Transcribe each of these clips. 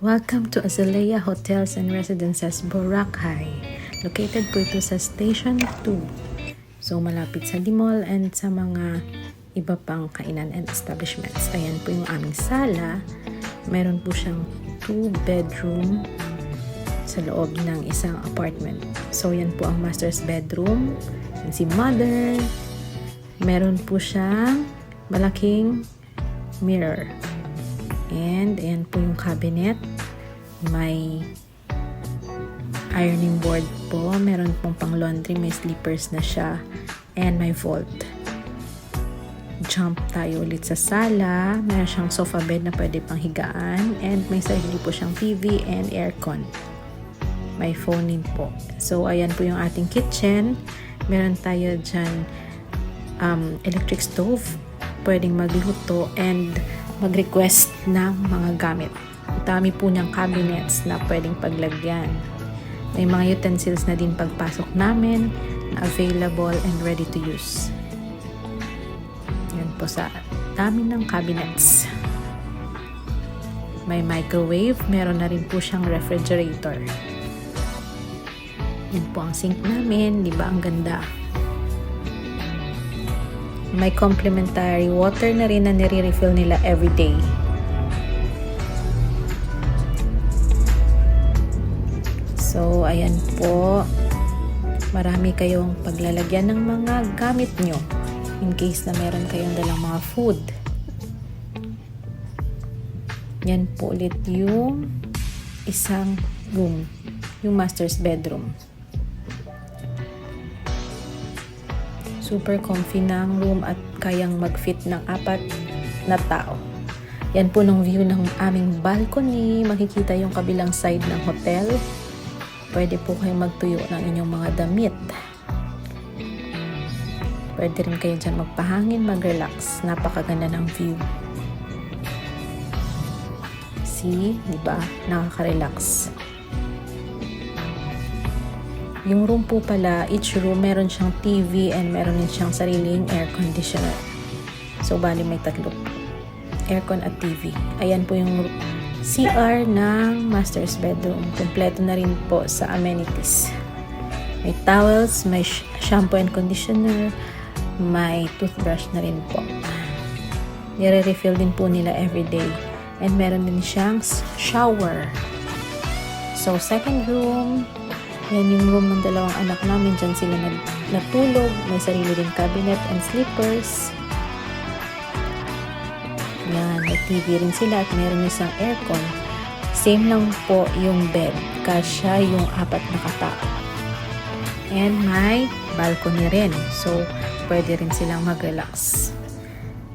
Welcome to Azalea Hotels and Residences, Boracay. Located po ito sa Station 2. So, malapit sa D-Mall and sa mga iba pang kainan and establishments. Ayan po yung aming sala. Meron po siyang 2-bedroom sa loob ng isang apartment. So, yan po ang master's bedroom. Yan si mother. Meron po siyang malaking mirror. And ayan po yung cabinet. May ironing board po. Meron pong pang laundry. May slippers na siya. And may vault. Jump tayo ulit sa sala. Meron siyang sofa bed na pwede pang higaan. And may sarili po siyang TV and aircon. May phone in po. So ayan po yung ating kitchen. Meron tayo dyan electric stove. Pwedeng magluto and mag-request ng mga gamit. Dami po niyang cabinets na pwedeng paglagyan. May mga utensils na din pagpasok namin na available and ready to use. Yan po sa dami ng cabinets. May microwave. Meron na rin po siyang refrigerator. Yan po ang sink namin. Di ba ang ganda? May complimentary water na rin na nire-refill nila everyday. So, ayan po. Marami kayong paglalagyan ng mga gamit nyo in case na meron kayong dalang mga food. Yan po ulit yung isang room. Yung master's bedroom. Super comfy ng room at kayang mag-fit ng 4 na tao. Yan po ng view ng aming balcony. Makikita yung kabilang side ng hotel. Pwede po kayong magtuyo ng inyong mga damit. Pwede rin kayo dyan magpahangin, mag-relax. Napakaganda ng view. See? Diba? Nakaka-relax. Yung room po pala, each room meron siyang TV and meron din siyang sariling air conditioner. So, bali may 3. Aircon at TV. Ayan po yung CR ng master's bedroom. Kompleto na rin po sa amenities. May towels, may shampoo and conditioner, may toothbrush na rin po. Nire-refill din po nila everyday. And meron din siyang shower. So, second room, yan yung room ng 2 anak namin. Diyan sila natulog. May sarili din cabinet and slippers. Yan, may TV rin sila at meron isang aircon. Same lang po yung bed. Kasya yung 4 na katao. And may balcony rin. So, pwede rin silang mag-relax.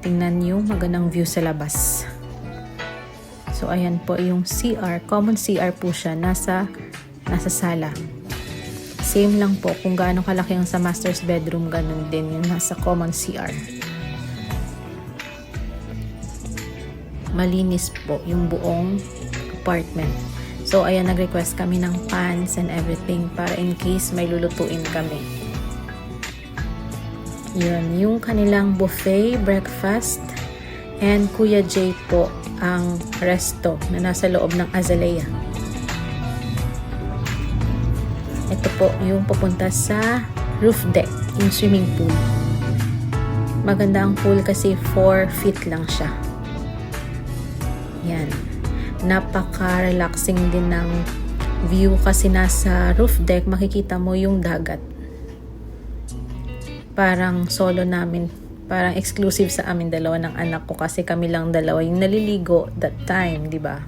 Tingnan nyo, magandang view sa labas. So, ayan po yung CR. Common CR po siya. Nasa sala. Same lang po. Kung gaano kalaki yung sa master's bedroom, ganun din yung nasa common CR. Malinis po yung buong apartment. So, ayan, nag-request kami ng pans and everything para in case may lulutuin kami. Yun, yung kanilang buffet, breakfast, and Kuya J po ang resto na nasa loob ng Azalea. Ito po yung pupunta sa roof deck, yung swimming pool. Maganda ang pool kasi 4 feet lang siya. Yan. Napaka-relaxing din ng view kasi nasa roof deck makikita mo yung dagat. Parang solo namin. Parang exclusive sa amin 2 ng anak ko kasi kami lang 2 yung naliligo that time, di ba?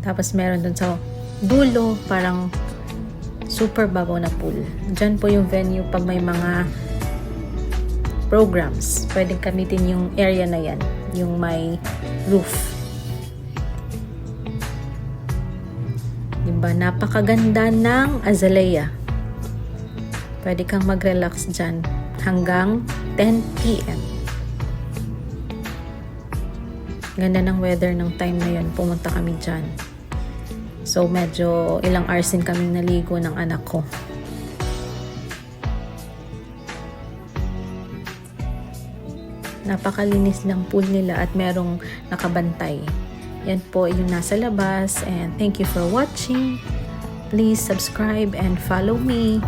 Tapos meron dun sa dulo, parang super babaw na pool. Diyan po yung venue pag may mga programs. Pwedeng gamitin yung area na yan. Yung may roof. Diba? Napakaganda ng Azalea. Pwede kang mag-relax dyan hanggang 10 p.m. Ganda ng weather ng time na yun. Pumunta kami dyan. So, medyo ilang hours din kaming naligo ng anak ko. Napakalinis ng pool nila at merong nakabantay. Yan po yung nasa labas, and thank you for watching. Please subscribe and follow me.